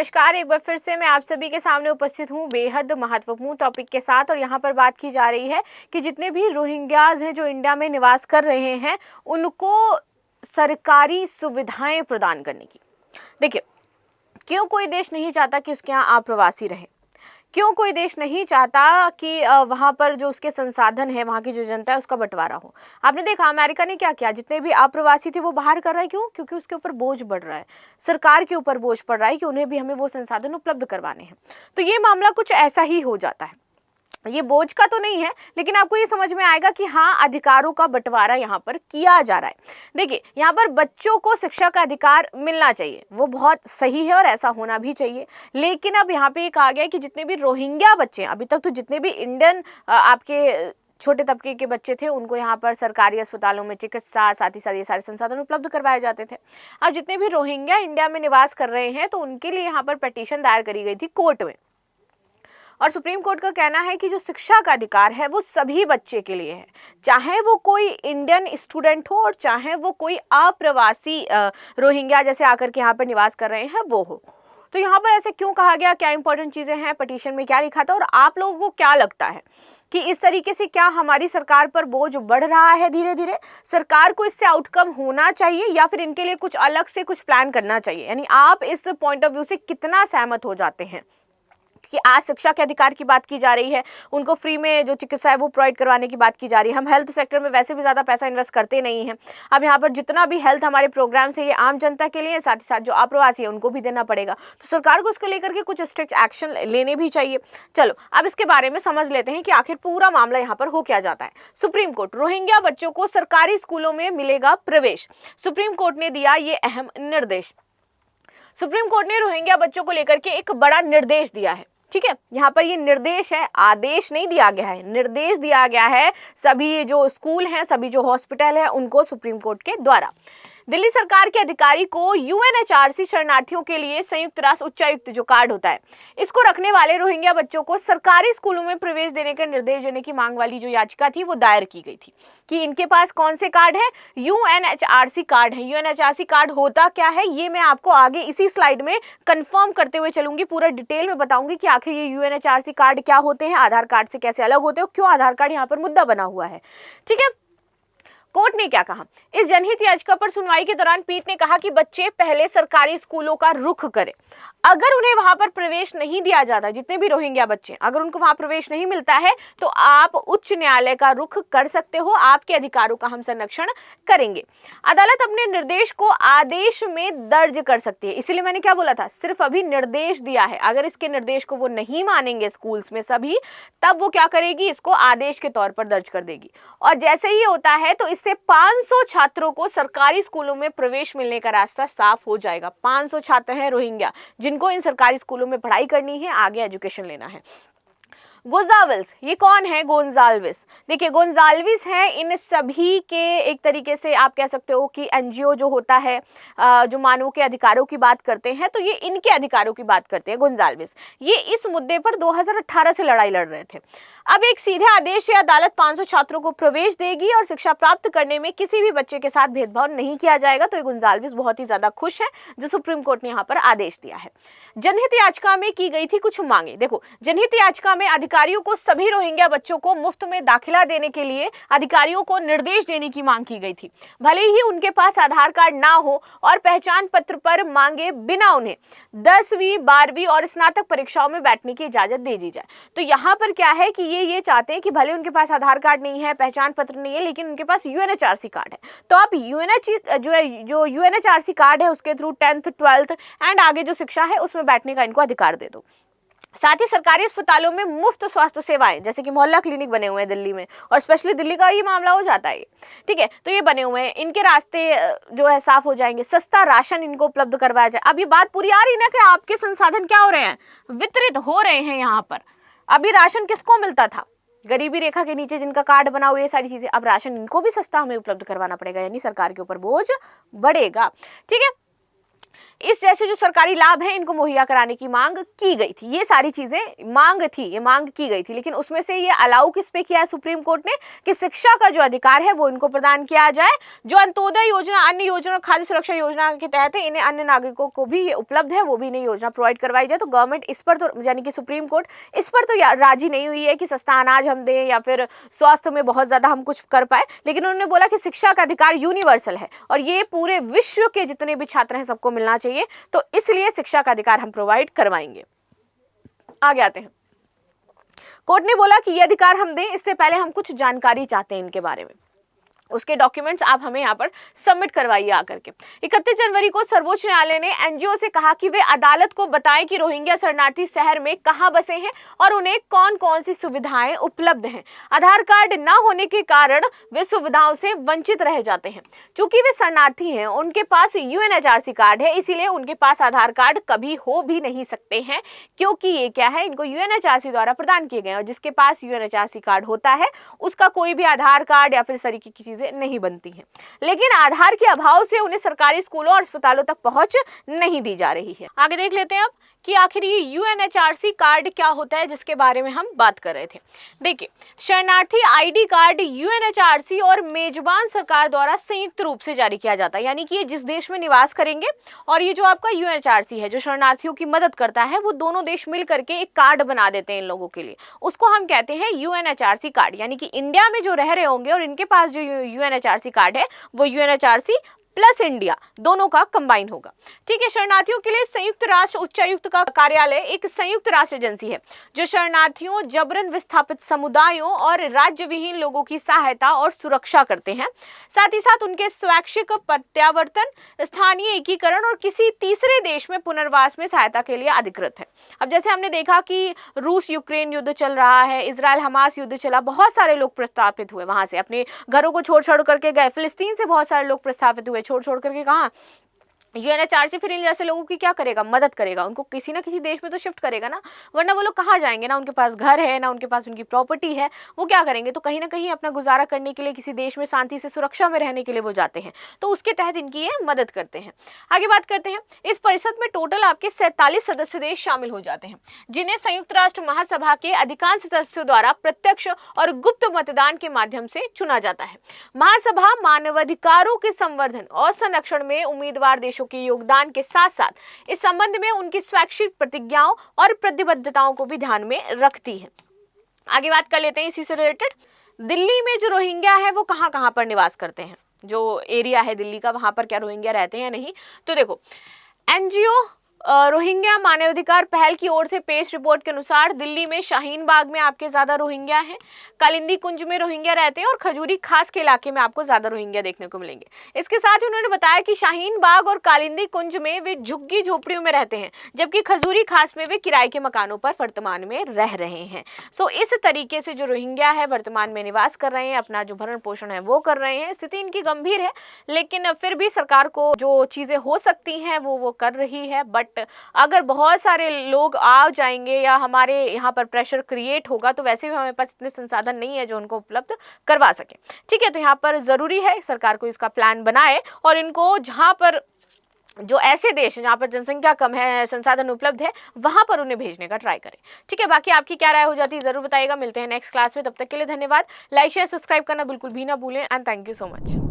नमस्कार, एक बार फिर से मैं आप सभी के सामने उपस्थित हूँ बेहद महत्वपूर्ण टॉपिक के साथ। और यहाँ पर बात की जा रही है कि जितने भी रोहिंग्याज हैं जो इंडिया में निवास कर रहे हैं उनको सरकारी सुविधाएं प्रदान करने की। देखिए, क्यों कोई देश नहीं चाहता कि उसके यहाँ आप्रवासी रहे? क्यों कोई देश नहीं चाहता कि वहाँ पर जो उसके संसाधन है, वहाँ की जो जनता है, उसका बंटवारा हो? आपने देखा अमेरिका ने क्या किया, जितने भी आप्रवासी थे वो बाहर कर रहा है। क्यों? क्योंकि उसके ऊपर बोझ बढ़ रहा है, सरकार के ऊपर बोझ पड़ रहा है कि उन्हें भी हमें वो संसाधन उपलब्ध करवाने हैं। तो ये मामला कुछ ऐसा ही हो जाता है। ये बोझ का तो नहीं है, लेकिन आपको ये समझ में आएगा कि हाँ, अधिकारों का बंटवारा यहाँ पर किया जा रहा है। देखिए, यहाँ पर बच्चों को शिक्षा का अधिकार मिलना चाहिए, वो बहुत सही है और ऐसा होना भी चाहिए। लेकिन अब यहाँ पे ये कहा गया है कि जितने भी रोहिंग्या बच्चे, अभी तक तो जितने भी इंडियन आपके छोटे तबके के बच्चे थे उनको यहाँ पर सरकारी अस्पतालों में चिकित्सा, साथ ही साथ ये सारे संसाधन उपलब्ध करवाए जाते थे। अब जितने भी रोहिंग्या इंडिया में निवास कर रहे हैं तो उनके लिए यहाँ पर पिटीशन दायर करी गई थी कोर्ट में। और सुप्रीम कोर्ट का कहना है कि जो शिक्षा का अधिकार है वो सभी बच्चे के लिए है, चाहे वो कोई इंडियन स्टूडेंट हो और चाहे वो कोई अप्रवासी रोहिंग्या जैसे आकर के यहाँ पर निवास कर रहे हैं वो हो। तो यहाँ पर ऐसे क्यों कहा गया, क्या इंपॉर्टेंट चीजें हैं, पिटीशन में क्या लिखा था और आप लोगों को क्या लगता है कि इस तरीके से क्या हमारी सरकार पर बोझ बढ़ रहा है धीरे धीरे? सरकार को इससे आउटकम होना चाहिए या फिर इनके लिए कुछ अलग से कुछ प्लान करना चाहिए? यानी आप इस पॉइंट ऑफ व्यू से कितना सहमत हो जाते हैं कि आज शिक्षा के अधिकार की बात की जा रही है, उनको फ्री में जो चिकित्सा है वो प्रोवाइड करवाने की बात की जा रही है। हम हेल्थ सेक्टर में वैसे भी ज़्यादा पैसा इन्वेस्ट करते नहीं हैं। अब यहाँ पर जितना भी हेल्थ हमारे प्रोग्राम्स है ये आम जनता के लिए, साथ ही साथ जो अप्रवासी है उनको भी देना पड़ेगा। तो सरकार को इसको लेकर के कुछ स्ट्रिक्ट एक्शन लेने भी चाहिए। चलो अब इसके बारे में समझ लेते हैं कि आखिर पूरा मामला यहाँ पर हो क्या जाता है। सुप्रीम कोर्ट, रोहिंग्या बच्चों को सरकारी स्कूलों में मिलेगा प्रवेश। सुप्रीम कोर्ट ने दिया ये अहम निर्देश। सुप्रीम कोर्ट ने रोहिंग्या बच्चों को लेकर के एक बड़ा निर्देश दिया है। ठीक है, यहाँ पर ये निर्देश है, आदेश नहीं दिया गया है, निर्देश दिया गया है सभी जो स्कूल हैं, सभी जो हॉस्पिटल है उनको सुप्रीम कोर्ट के द्वारा। दिल्ली सरकार के अधिकारी को यूएनएचआरसी शरणार्थियों के लिए संयुक्त राष्ट्र उच्चायुक्त जो कार्ड होता है इसको रखने वाले रोहिंग्या बच्चों को सरकारी स्कूलों में प्रवेश देने का निर्देश देने की मांग वाली जो याचिका थी वो दायर की गई थी कि इनके पास कौन से कार्ड है, यूएनएचआरसी कार्ड है। यूएनएचआरसी कार्ड होता क्या है ये मैं आपको आगे इसी स्लाइड में कंफर्म करते हुए चलूंगी, पूरा डिटेल में बताऊंगी कि आखिर ये यूएनएचआरसी कार्ड क्या होते हैं, आधार कार्ड से कैसे अलग होते हैं, क्यों आधार कार्ड यहाँ पर मुद्दा बना हुआ है। ठीक है, कोर्ट ने क्या कहा, इस जनहित याचिका पर सुनवाई के दौरान पीठ ने कहा कि बच्चे पहले सरकारी स्कूलों का रुख करें। अगर उन्हें वहां पर प्रवेश नहीं दिया जाता, जितने भी रोहिंग्या बच्चे अगर उनको वहां प्रवेश नहीं मिलता है तो आप उच्च न्यायालय का रुख कर सकते हो, आपके अधिकारों का हम संरक्षण करेंगे। अदालत अपने निर्देश को आदेश में दर्ज कर सकती है। इसीलिए मैंने क्या बोला था, सिर्फ अभी निर्देश दिया है, अगर इसके निर्देश को वो नहीं मानेंगे स्कूल्स में सभी, तब वो क्या करेगी, इसको आदेश के तौर पर दर्ज कर देगी। और जैसे ही होता है तो से 500 छात्रों को सरकारी स्कूलों में प्रवेश मिलने का रास्ता साफ हो जाएगा। 500 छात्र हैं रोहिंग्या जिनको इन सरकारी स्कूलों में पढ़ाई करनी है, आगे एजुकेशन लेना है। गोंजाल्विस, ये कौन है गोंजाल्विस? देखिए, गोंजाल्विस है इन सभी के एक तरीके से आप कह सकते हो कि एनजीओ जो होता है जो मानव के अधिकारों की बात करते हैं, तो ये इनके अधिकारों की बात करते हैं गोंजाल्विस। ये इस मुद्दे पर 2018 से लड़ाई लड़ रहे थे। अब एक सीधे आदेश से अदालत 500 छात्रों को प्रवेश देगी और शिक्षा प्राप्त करने में किसी भी बच्चे के साथ भेदभाव नहीं किया जाएगा। तो ये गोंजाल्विस बहुत ही ज्यादा खुश है जो सुप्रीम कोर्ट ने यहाँ पर आदेश दिया है। जनहित याचिका में की गई थी कुछ मांगे। देखो, जनहित याचिका में अधिकारियों को सभी रोहिंग्या बच्चों को मुफ्त में दाखिला देने के लिए अधिकारियों को निर्देश देने की मांग की गई थी। भले ही उनके पास आधार कार्ड ना हो और पहचान पत्र पर मांगे बिना उन्हें 10वीं 12वीं और स्नातक परीक्षाओं में बैठने की इजाजत दे दी जाए। तो यहाँ पर क्या है कि ये चाहते हैं कि भले उनके पास आधार कार्ड नहीं है, पहचान पत्र नहीं है, लेकिन उनके पास यूएनएचआरसी कार्ड है। तो आप जो यूएनएचआरसी कार्ड है उसके थ्रू 10th 12th एंड आगे जो शिक्षा है उसमें बैठने का इनको अधिकार दे दो। साथ ही सरकारी अस्पतालों में मुफ्त स्वास्थ्य सेवाएं, जैसे कि मोहल्ला क्लिनिक बने हुए हैं दिल्ली में, और स्पेशली दिल्ली का ये मामला हो जाता है। ठीक है, तो ये बने हुए हैं, इनके रास्ते जो है साफ हो जाएंगे। सस्ता राशन इनको उपलब्ध करवाया जाए। अब ये बात पूरी आ रही ना कि आपके संसाधन क्या हो रहे हैं, वितरित हो रहे हैं। यहाँ पर अभी राशन किसको मिलता था, गरीबी रेखा के नीचे जिनका कार्ड बना हुआ, ये सारी चीजें, अब राशन इनको भी सस्ता हमें उपलब्ध करवाना पड़ेगा, यानी सरकार के ऊपर बोझ बढ़ेगा। ठीक है, इस जैसे जो सरकारी लाभ है इनको मुहैया कराने की मांग की गई थी। ये सारी चीजें मांग की गई थी, लेकिन उसमें से ये अलाउ किस पे किया है सुप्रीम कोर्ट ने कि शिक्षा का जो अधिकार है वो इनको प्रदान किया जाए। जो अंत्योदय योजना, अन्य योजना, खाद्य सुरक्षा योजना के तहत है, इन्हें अन्य नागरिकों को भी ये उपलब्ध है, वो भी इन्हें योजना प्रोवाइड करवाई जाए। तो गवर्नमेंट इस पर तो, यानी कि सुप्रीम कोर्ट इस पर तो राजी नहीं हुई है कि सस्ता अनाज हम दें या फिर स्वास्थ्य में बहुत ज्यादा हम कुछ कर पाए, लेकिन उन्होंने बोला कि शिक्षा का अधिकार यूनिवर्सल है और ये पूरे विश्व के जितने भी छात्र हैं सबको मिलना चाहिए, तो इसलिए शिक्षा का अधिकार हम प्रोवाइड करवाएंगे। आगे आते हैं। कोर्ट ने बोला कि ये अधिकार हम दें, इससे पहले हम कुछ जानकारी चाहते हैं इनके बारे में। उसके डॉक्यूमेंट्स आप हमें यहाँ पर सबमिट करवाइए आकर के। 31 जनवरी को सर्वोच्च न्यायालय ने एनजीओ से कहा कि वे अदालत को बताएं कि रोहिंग्या शरणार्थी शहर में कहां बसे हैं और उन्हें कौन कौन सी सुविधाएं उपलब्ध हैं। आधार कार्ड न होने के कारण वे सुविधाओं से वंचित रह जाते हैं। चूंकि वे शरणार्थी हैं, उनके पास यूएनएचआरसी कार्ड है, इसीलिए उनके पास आधार कार्ड कभी हो भी नहीं सकते हैं, क्योंकि ये क्या है, इनको यूएनएचआरसी द्वारा प्रदान किए गए और जिसके पास यूएनएचआरसी कार्ड होता है उसका कोई भी आधार कार्ड या फिर इस तरीके की चीजें नहीं बनती हैं। लेकिन आधार के अभाव से उन्हें सरकारी स्कूलों और अस्पतालों तक पहुंच नहीं दी जा रही है। आगे देख लेते हैं अब कि आखिर ये यूएनएचआरसी कार्ड क्या होता है, जिसके बारे में हम बात कर रहे थे। देखिए, शरणार्थी आईडी कार्ड यूएनएचआरसी और मेजबान सरकार द्वारा संयुक्त रूप से जारी किया जाता है, यानी कि ये जिस देश में निवास करेंगे और ये जो आपका यूएनएचआरसी है जो शरणार्थियों की मदद करता है, वो दोनों देश मिल करके एक कार्ड बना देते हैं इन लोगों के लिए। उसको हम कहते हैं यूएनएचआरसी कार्ड, यानी कि इंडिया में जो रह रहे होंगे और इनके पास जो यूएनएचआरसी कार्ड है वो यूएनएचआरसी प्लस इंडिया दोनों का कंबाइन होगा। ठीक है। शरणार्थियों के लिए संयुक्त राष्ट्र उच्चायुक्त का कार्यालय एक संयुक्त राष्ट्र एजेंसी है जो शरणार्थियों, जबरन विस्थापित समुदायों और राज्य विहीन लोगों की सहायता और सुरक्षा करते हैं। साथ ही साथ उनके स्वैच्छिक प्रत्यावर्तन, स्थानीय एकीकरण और किसी तीसरे देश में पुनर्वास में सहायता के लिए अधिकृत है। अब जैसे हमने देखा कि रूस यूक्रेन युद्ध चल रहा है, इजराइल हमास युद्ध चला, बहुत सारे लोग प्रस्तापित हुए, वहां से अपने घरों को छोड़ करके गए। फिलिस्तीन से बहुत सारे लोग प्रस्तापित हुए, छोड़ करके कहा यूएनएचआरसी। फिर इन जैसे लोगों की क्या करेगा, मदद करेगा, उनको किसी ना किसी देश में तो शिफ्ट करेगा ना, वरना वो लोग कहाँ जाएंगे, ना उनके पास घर है ना उनके पास उनकी प्रॉपर्टी है, वो क्या करेंगे, तो कहीं ना कहीं अपना गुजारा करने के लिए किसी देश में शांति से सुरक्षा में रहने के लिए वो जाते हैं, तो उसके तहत इनकी ये मदद करते हैं। आगे बात करते हैं। इस परिषद में टोटल आपके 47 सदस्य देश शामिल हो जाते हैं, जिन्हें संयुक्त राष्ट्र महासभा के अधिकांश सदस्यों द्वारा प्रत्यक्ष और गुप्त मतदान के माध्यम से चुना जाता है। महासभा मानवाधिकारों के संवर्धन और संरक्षण में उम्मीदवार देशों के योगदान के साथ साथ इस संबंध में उनकी स्वैच्छिक प्रतिज्ञाओं और प्रतिबद्धताओं को भी ध्यान में रखती है। आगे बात कर लेते हैं इसी से रिलेटेड। दिल्ली में जो रोहिंग्या है वो कहां पर निवास करते हैं, जो एरिया है दिल्ली का, वहां पर क्या रोहिंग्या रहते हैं या नहीं। तो देखो, एनजीओ रोहिंग्या मानवाधिकार पहल की ओर से पेश रिपोर्ट के अनुसार दिल्ली में शाहीन बाग में आपके ज्यादा रोहिंग्या हैं, कालिंदी कुंज में रोहिंग्या रहते हैं और खजूरी खास के इलाके में आपको ज्यादा रोहिंग्या देखने को मिलेंगे। इसके साथ ही उन्होंने बताया कि शाहीन बाग और कालिंदी कुंज में वे झुग्गी झोपड़ियों में रहते हैं, जबकि खजूरी खास में वे किराए के मकानों पर वर्तमान में रह रहे हैं। सो इस तरीके से जो रोहिंग्या है वर्तमान में निवास कर रहे हैं, अपना जो भरण पोषण है वो कर रहे हैं। स्थिति इनकी गंभीर है, लेकिन फिर भी सरकार को जो चीजें हो सकती हैं वो कर रही है। बट अगर बहुत सारे लोग आ जाएंगे या हमारे यहाँ पर प्रेशर क्रिएट होगा तो वैसे भी हमारे पास इतने संसाधन नहीं है जो उनको उपलब्ध करवा सके। ठीक है, तो यहाँ पर जरूरी है सरकार को इसका प्लान बनाए और इनको जहाँ पर जो ऐसे देश जहाँ पर जनसंख्या कम है, संसाधन उपलब्ध है, वहां पर उन्हें भेजने का ट्राई करें। ठीक है, बाकी आपकी क्या राय हो जाती है जरूर बताइएगा। मिलते हैं नेक्स्ट क्लास में, तब तक के लिए धन्यवाद। लाइक शेयर सब्सक्राइब करना बिल्कुल भी ना भूलें and thank you so much.